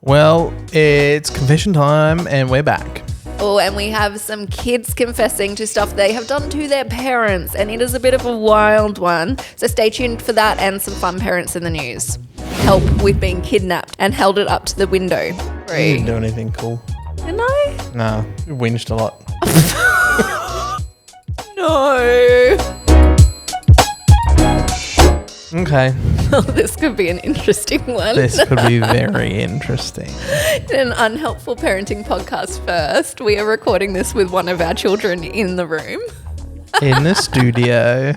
Well, it's confession time and we're back. Oh, and we have some kids confessing to stuff they have done to their parents, and it is a bit of a wild one. So stay tuned for that and some fun parents in the news. Help with being kidnapped and held it up to the window. You didn't do anything cool. Didn't I? No, you whinged a lot. No. Okay. Well, this could be an interesting one. This could be very interesting. In an Unhelpful Parenting Podcast first, we are recording this with one of our children in the room. In the studio.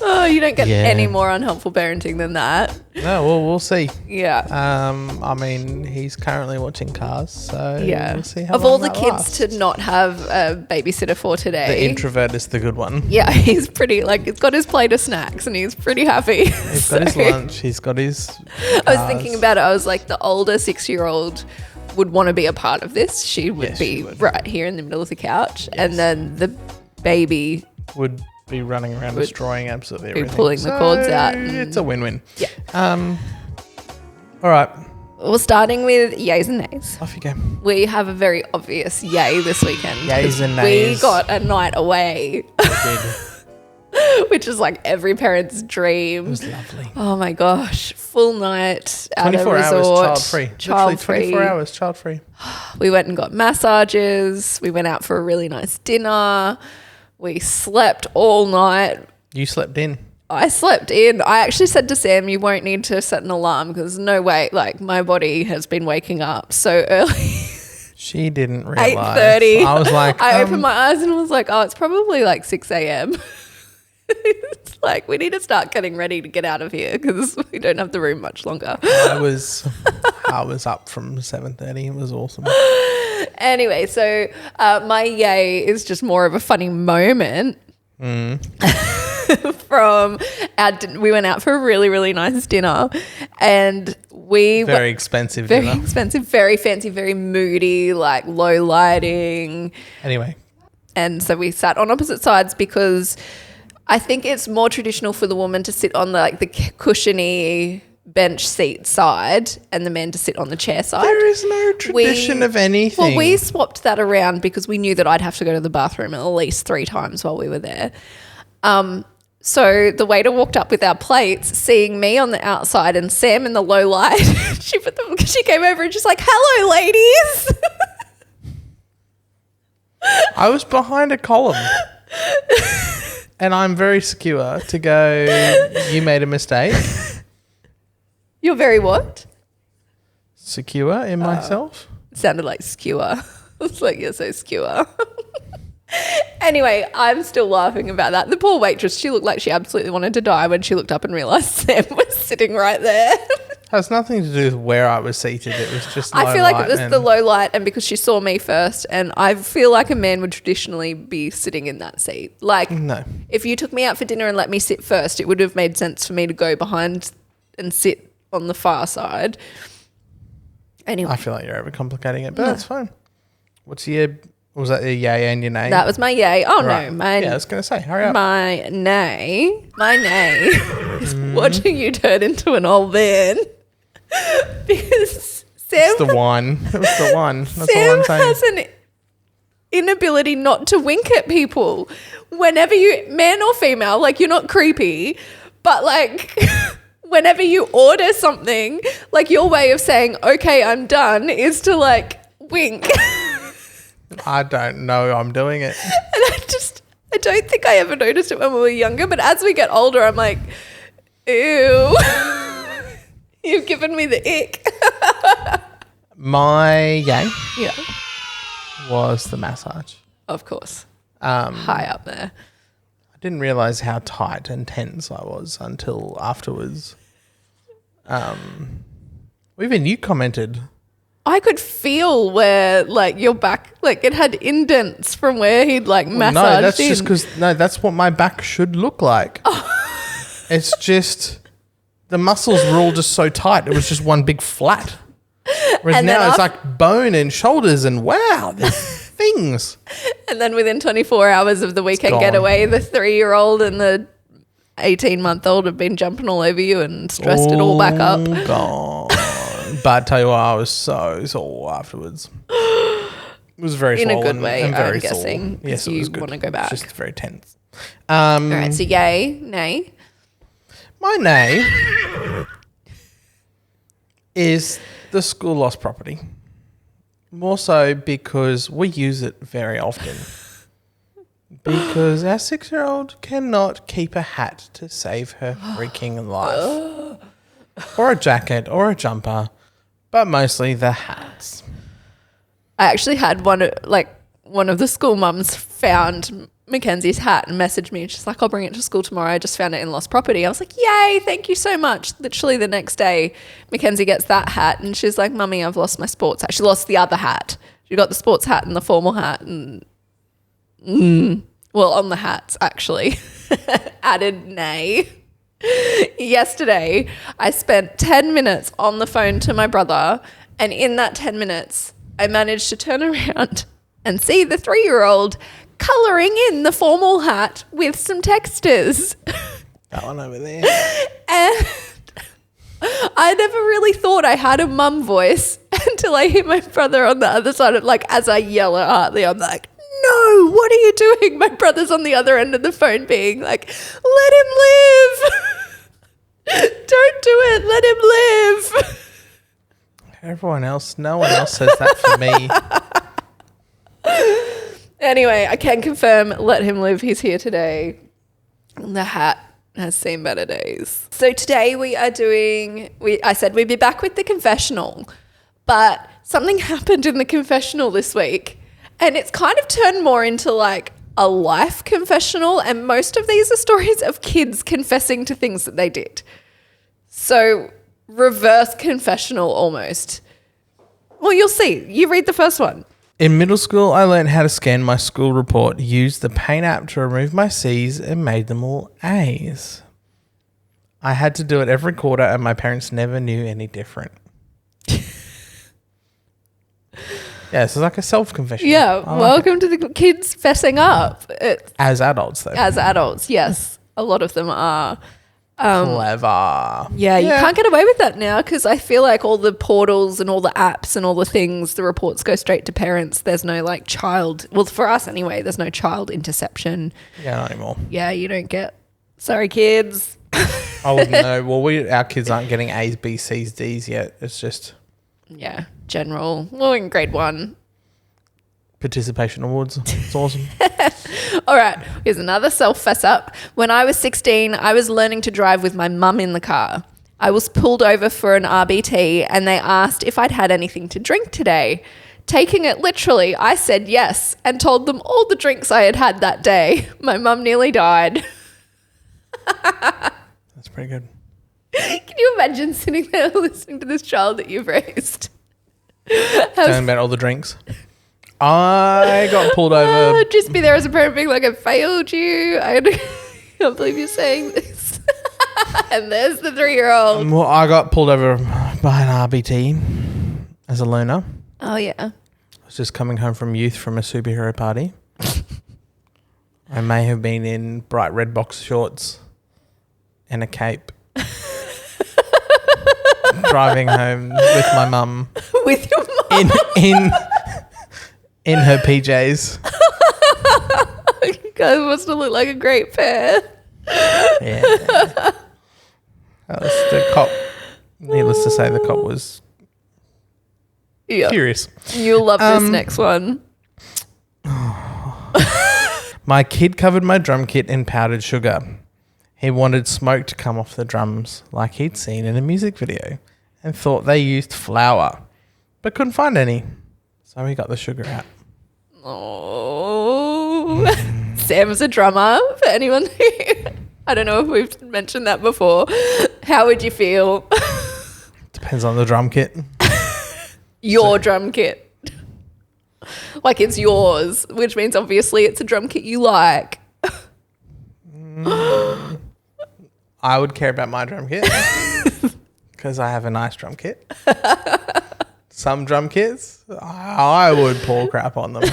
Oh, you don't get any more unhelpful parenting than that. No, well, we'll see. Yeah. I mean, he's currently watching Cars, so we'll see how of long all the that kids lasts. to not have a babysitter for today. The introvert is the good one. Yeah, he's pretty, he's got his plate of snacks and he's pretty happy. He's got his lunch, he's got his I was thinking about it. I was like, the older 6-year-old would want to be a part of this. She would be right here in the middle of the couch. Yes. And then the baby would be running around destroying absolutely everything. Pulling the cords out. It's a win-win. Yeah. All right. We're starting with yays and nays. Off you go. We have a very obvious yay this weekend. Yays and nays. We got a night away. We did. Which is like every parent's dream. It was lovely. Oh my gosh. Full night at a 24 resort. hours child-free. Child-free. 24 hours child-free. We went and got massages. We went out for a really nice dinner. We slept all night. You slept in. I slept in. I actually said to Sam, you won't need to set an alarm because no way, my body has been waking up so early. She didn't realize. 8:30. I was like, I opened my eyes and was like, oh, it's probably 6 a.m. It's we need to start getting ready to get out of here because we don't have the room much longer. I was up from 7:30. It was awesome. Anyway, so my yay is just more of a funny moment. From we went out for a really, really nice dinner, and very expensive dinner. Very expensive, very fancy, very moody, low lighting. Anyway. And so we sat on opposite sides because I think it's more traditional for the woman to sit on the cushiony bench seat side and the men to sit on the chair side. There is no tradition of anything. Well, we swapped that around because we knew that I'd have to go to the bathroom at least 3 times while we were there. So the waiter walked up with our plates, seeing me on the outside and Sam in the low light. She came over and she's like, "Hello, ladies." I was behind a column. And I'm very secure to go, you made a mistake. You're very what? Secure in myself. Sounded like skewer. I was like, you're so skewer. Anyway, I'm still laughing about that. The poor waitress, she looked like she absolutely wanted to die when she looked up and realised Sam was sitting right there. Has nothing to do with where I was seated. It was just I feel like it was the low light and because she saw me first, and I feel like a man would traditionally be sitting in that seat. No. If you took me out for dinner and let me sit first, it would have made sense for me to go behind and sit on the far side. Anyway. I feel like you're overcomplicating it, but that's fine. Was that your yay and your nay? That was my yay. Oh, right. no. I was going to say, hurry up. My nay is watching you turn into an old man. Because Sam... It's the one. It was the one. That's Sam all I'm saying. has an inability not to wink at people. Whenever man or female, you're not creepy, but whenever you order something, your way of saying, okay, I'm done, is to wink. I don't know I'm doing it. And I don't think I ever noticed it when we were younger, but as we get older, I'm like, ew, you've given me the ick. My yay Yeah. was the massage. Of course. High up there. I didn't realise how tight and tense I was until afterwards. Even you commented. I could feel where your back, it had indents from where he'd massaged No, that's in. just because, that's what my back should look like. It's just, the muscles were all just so tight. It was just one big flat. Whereas And now then it's like bone and shoulders and wow, there's things. And then within 24 hours of the weekend gone. getaway, the 3-year-old and the 18-month-old have been jumping all over you and stressed it all back up. God. But tell you what, I was so sore afterwards. It was very In swollen a good way, and very I'm guessing. sore. Yes, it you was good. want to go back. It's just very tense. All right, so yay, nay. My nay is the school lost property. More so because we use it very often. Because our 6-year-old cannot keep a hat to save her freaking life. Or a jacket or a jumper, but mostly the hats. I actually had one of the school mums found Mackenzie's hat and messaged me. She's like, I'll bring it to school tomorrow. I just found it in lost property. I was like, yay, thank you so much. Literally the next day, Mackenzie gets that hat and she's like, Mummy, I've lost my sports hat. She lost the other hat. She got the sports hat and the formal hat and well, on the hats actually. Added nay. Yesterday, I spent 10 minutes on the phone to my brother, and in that 10 minutes, I managed to turn around and see the 3-year-old colouring in the formal hat with some textures. That one over there. And I never really thought I had a mum voice until I hear my brother on the other side of, like, as I yell at Hartley, I'm like, no, what are you doing? My brother's on the other end of the phone being like, let him live. Don't do it. Let him live. Everyone else, no one else says that for me. Anyway, I can confirm, let him live. He's here today. The hat has seen better days. So today we are I said we'd be back with the confessional, but something happened in the confessional this week. And it's kind of turned more into like a life confessional. And most of these are stories of kids confessing to things that they did. So reverse confessional almost. Well, you'll see. You read the first one. In middle school, I learned how to scan my school report, used the Paint app to remove my C's and made them all A's. I had to do it every quarter and my parents never knew any different. Yeah, this is like a self-confession. Yeah, welcome to the kids fessing up. As adults, though. As adults, yes. A lot of them are. Clever. Yeah, you can't get away with that now because I feel like all the portals and all the apps and all the things, the reports go straight to parents. There's no like child. Well, for us anyway, there's no child interception. Yeah, not anymore. Yeah, you don't get. Sorry, kids. I wouldn't know. Well, our kids aren't getting A's, B's, C's, D's yet. It's just... Yeah, general. Well, in grade 1. Participation awards. It's awesome. All right, here's another self-fess up. When I was 16, I was learning to drive with my mum in the car. I was pulled over for an RBT and they asked if I'd had anything to drink today. Taking it literally, I said yes and told them all the drinks I had had that day. My mum nearly died. That's pretty good. Can you imagine sitting there listening to this child that you've raised? Telling about all the drinks. I got pulled over. Just be there as a parent being like, I failed you. I can't believe you're saying this. And there's the 3-year-old. Well, I got pulled over by an RBT as a learner. Oh, yeah. I was just coming home from youth from a superhero party. I may have been in bright red box shorts and a cape. Driving home with my mum. With your mum? In her PJs. You guys must have looked like a great pair. Yeah. That was the cop. Needless to say, the cop was curious. You'll love this next one. My kid covered my drum kit in powdered sugar. He wanted smoke to come off the drums like he'd seen in a music video and thought they used flour, but couldn't find any. So he got the sugar out. Oh. Sam's a drummer, for anyone who... I don't know if we've mentioned that before. How would you feel? Depends on the drum kit. Your drum kit. Like it's yours, which means obviously it's a drum kit you like. I would care about my drum kit because I have a nice drum kit. Some drum kits, I would pour crap on them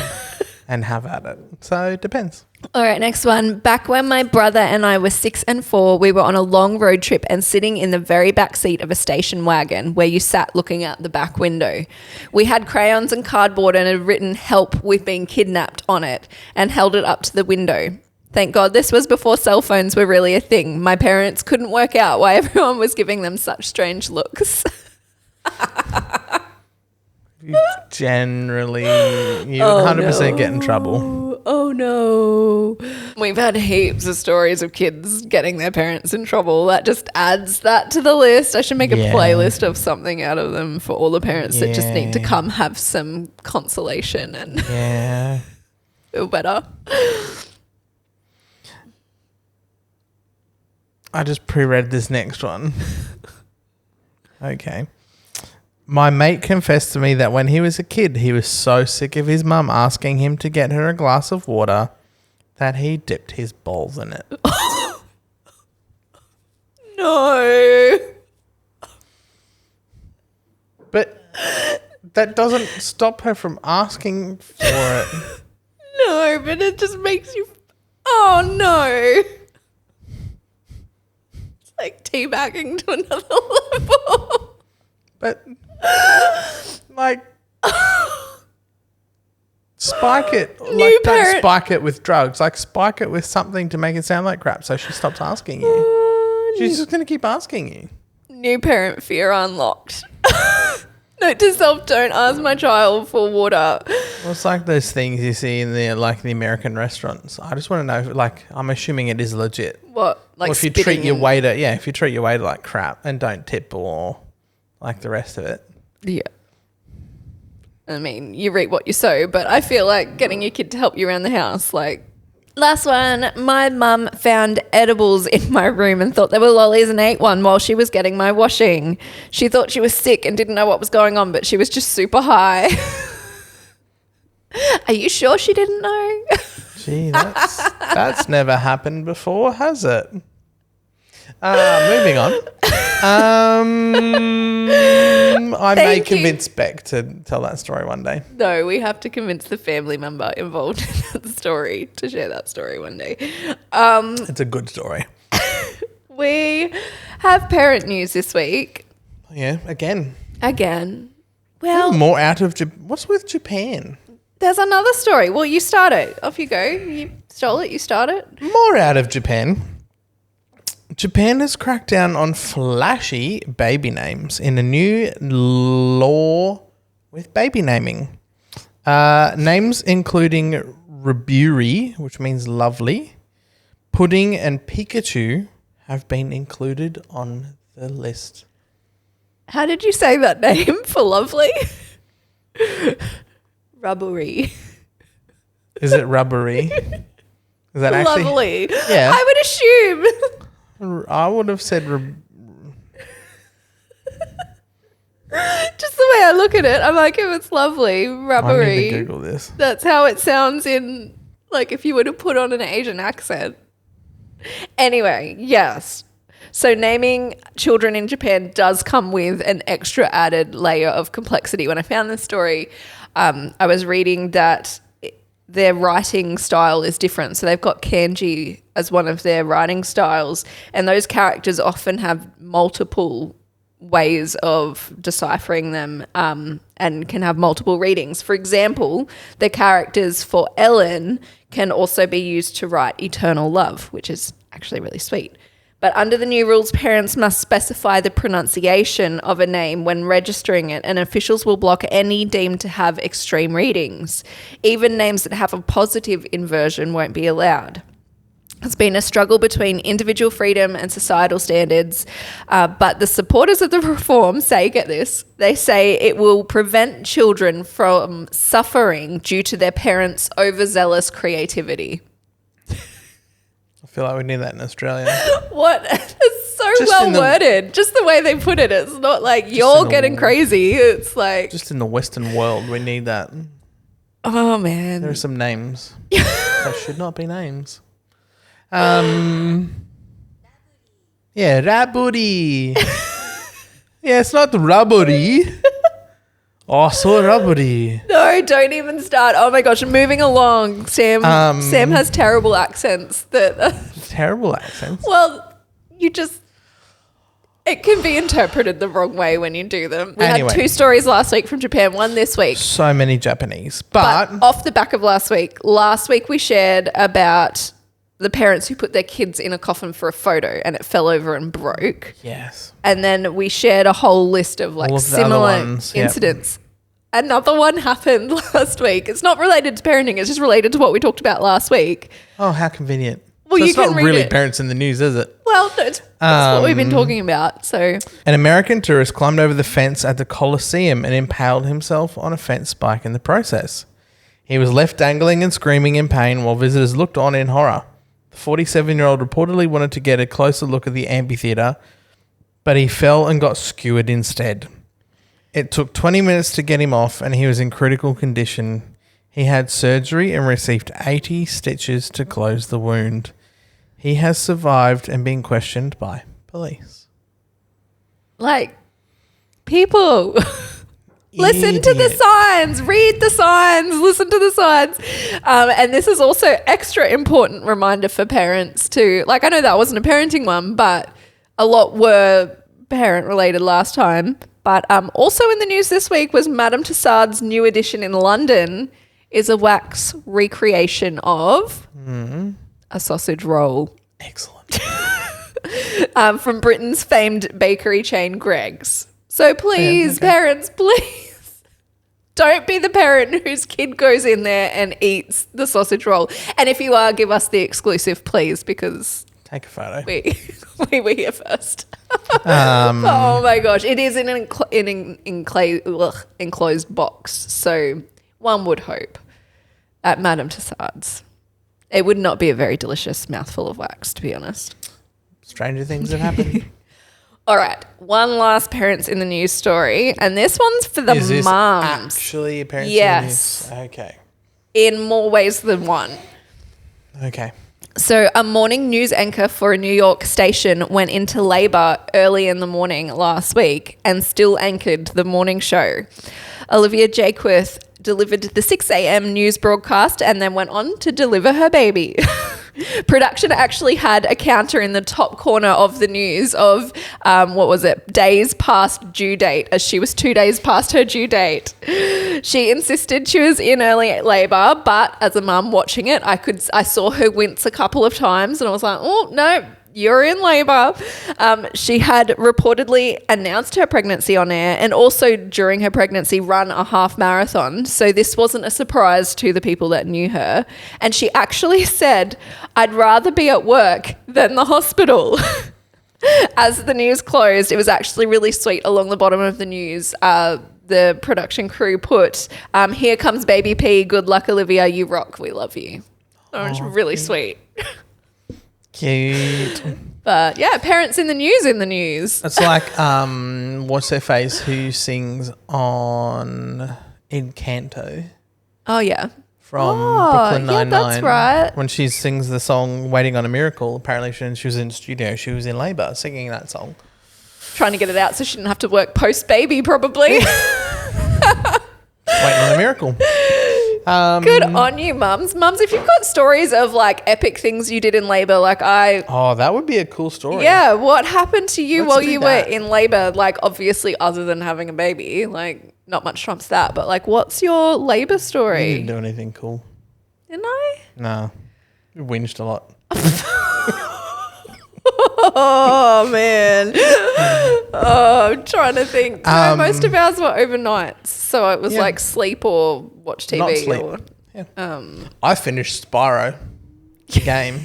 and have at it. So it depends. All right, next one. Back when my brother and I were 6 and 4, we were on a long road trip and sitting in the very back seat of a station wagon where you sat looking out the back window. We had crayons and cardboard and had written "Help, we've been kidnapped" on it and held it up to the window. Thank God this was before cell phones were really a thing. My parents couldn't work out why everyone was giving them such strange looks. You 100% get in trouble. Oh no. We've had heaps of stories of kids getting their parents in trouble. That just adds that to the list. I should make a playlist of something out of them for all the parents that just need to come have some consolation and feel better. I just pre-read this next one. Okay. My mate confessed to me that when he was a kid, he was so sick of his mum asking him to get her a glass of water that he dipped his balls in it. No. But that doesn't stop her from asking for it. No, but it just makes you... Oh, no. It's like teabagging to another level. But... like, spike it. Don't spike it with drugs. Like, spike it with something to make it sound like crap so she stops asking you. She's just going to keep asking you. New parent fear unlocked. Note to self, don't ask my child for water. Well, it's like those things you see in the American restaurants. I just want to know, I'm assuming it is legit. What? Like, or if you treat your waiter, if you treat your waiter like crap and don't tip or like the rest of it. Yeah. I mean, you reap what you sow, but I feel like getting your kid to help you around the house, like... Last one. My mum found edibles in my room and thought they were lollies and ate one while she was getting my washing. She thought she was sick and didn't know what was going on, but she was just super high. Are you sure she didn't know? Gee, that's never happened before, has it? Moving on. I may convince Beck to tell that story one day. No, we have to convince the family member involved in the story to share that story one day. It's a good story. We have parent news this week. Yeah, again. Well, more out of what's with Japan? There's another story. Well, you start it. Off you go. You stole it. You start it. More out of Japan. Japan has cracked down on flashy baby names in a new law with baby naming. Names including Raburi, which means lovely, Pudding and Pikachu have been included on the list. How did you say that name for lovely? Rubbery. Is it rubbery? Is that actually lovely? Yeah. I would assume. I would have said just the way I look at it, I'm like, if it's lovely, rubbery. I need to Google this. That's how it sounds in, like, if you were to put on an Asian accent. Anyway, yes. So naming children in Japan does come with an extra added layer of complexity. When I found this story, I was reading that their writing style is different. So they've got kanji as one of their writing styles, and those characters often have multiple ways of deciphering them and can have multiple readings. For example, the characters for Ellen can also be used to write eternal love, which is actually really sweet. But under the new rules, parents must specify the pronunciation of a name when registering it, and officials will block any deemed to have extreme readings. Even names that have a positive inversion won't be allowed. It's been a struggle between individual freedom and societal standards, but the supporters of the reform say, get this, they say it will prevent children from suffering due to their parents' overzealous creativity. I feel like we need that in Australia. What? It's so well worded. Just the way they put it. It's not like you're getting crazy. It's like... Just in the Western world, we need that. Oh, man. There are some names. That should not be names. Yeah, Raburi. Yeah, it's not rubbery. Oh, celebrity. No, don't even start. Oh my gosh, moving along. Sam has terrible accents Terrible accents. well, it can be interpreted the wrong way when you do them. We had 2 stories last week from Japan, 1 this week. So many Japanese. But off the back of last week we shared about the parents who put their kids in a coffin for a photo and it fell over and broke. yes. And then we shared a whole list of All of the similar other ones, yep. incidents. Another one happened last week. It's not related to parenting. It's just related to what we talked about last week. Oh, how convenient. Well, so you it's can not read really it. parents in the news, is it? Well, that's what we've been talking about. So, An American tourist climbed over the fence at the Colosseum and impaled himself on a fence spike in the process. He was left dangling and screaming in pain while visitors looked on in horror. The 47-year-old reportedly wanted to get a closer look at the amphitheater, but he fell and got skewered instead. It took 20 minutes to get him off and he was in critical condition. He had surgery and received 80 stitches to close the wound. He has survived and been questioned by police. people, listen to the signs, read the signs, listen to the signs. And this is also extra important reminder for parents to, I know that wasn't a parenting one, but a lot were parent related last time. But also in the news this week was Madame Tussauds' new edition in London is a wax recreation of a sausage roll. Excellent. From Britain's famed bakery chain Greggs. So please, parents, please don't be the parent whose kid goes in there and eats the sausage roll. And if you are, give us the exclusive, please, because take a photo. We were here first. Oh my gosh. It is in an enclosed box. So one would hope at Madame Tussauds. It would not be a very delicious mouthful of wax, to be honest. Stranger things have happened. All right. One last parents in the news story. And this one's for the Is this mums. actually a parents Yes. in the news? Okay. In more ways than one. Okay. So a morning news anchor for a New York station went into labour early in the morning last week and still anchored the morning show. Olivia Jaquith delivered the 6 a.m. news broadcast and then went on to deliver her baby. Production actually had a counter in the top corner of the news of, days past due date, as she was 2 days past her due date. She insisted she was in early labour, but as a mum watching it, I saw her wince a couple of times and I was like, oh, no, you're in labour. She had reportedly announced her pregnancy on air and also during her pregnancy run a half marathon. So this wasn't a surprise to the people that knew her. And she actually said, I'd rather be at work than the hospital. As the news closed, it was actually really sweet. Along the bottom of the news, the production crew put, here comes baby P. Good luck, Olivia. You rock. We love you. Oh, it's really sweet. Cute. But yeah, parents in the news. It's like, what's her face who sings on Encanto Oh, yeah. from Brooklyn Nine-Nine. Yeah, that's right. When she sings the song Waiting on a Miracle, apparently she was in studio. She was in labour singing that song. Trying to get it out so she didn't have to work post-baby probably. Waiting on a miracle. Good on you, mums. Mums, if you've got stories of epic things you did in labour, Oh, that would be a cool story. Yeah, what happened to you Let's while do you that. were in labour? Obviously other than having a baby, not much trumps that, but what's your labour You story? didn't do anything cool. Didn't I? No. You whinged a lot. Oh, man. Oh, I'm trying to think. No, most of ours were overnights. So it was sleep or watch TV. Not sleep. Or, I finished Spyro, the game,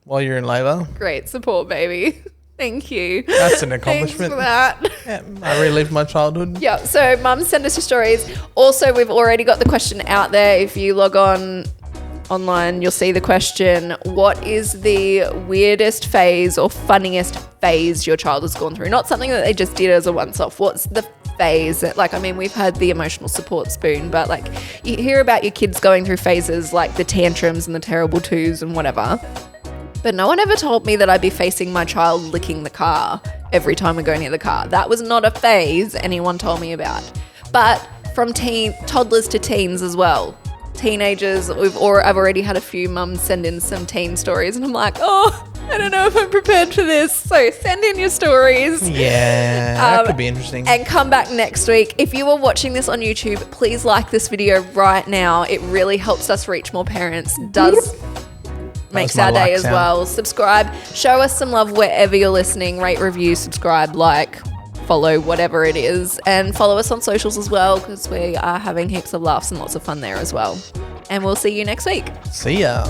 while you're in labour. great support, baby. Thank you. That's an Thanks accomplishment. for that. Yeah, I relived my childhood. Yeah, so mums, send us your stories. Also, we've already got the question out there. If you log online, you'll see the question, what is the weirdest phase or funniest phase your child has gone through? Not something that they just did as a once-off. What's the phase that, we've had the emotional support spoon, but you hear about your kids going through phases like the tantrums and the terrible twos and whatever. But no one ever told me that I'd be facing my child licking the car every time we go near the car. That was not a phase anyone told me about. But from toddlers to teens as well. Teenagers, I've already had a few mums send in some teen stories, and I'm like, oh, I don't know if I'm prepared for this. So send in your stories. Yeah, that could be interesting. And come back next week. If you are watching this on YouTube, please like this video right now. It really helps us reach more parents. Makes our day as well. Subscribe. Show us some love wherever you're listening. Rate, review, subscribe, like, follow, whatever it is. And follow us on socials as well, because we are having heaps of laughs and lots of fun there as well. And we'll see you next week. See ya.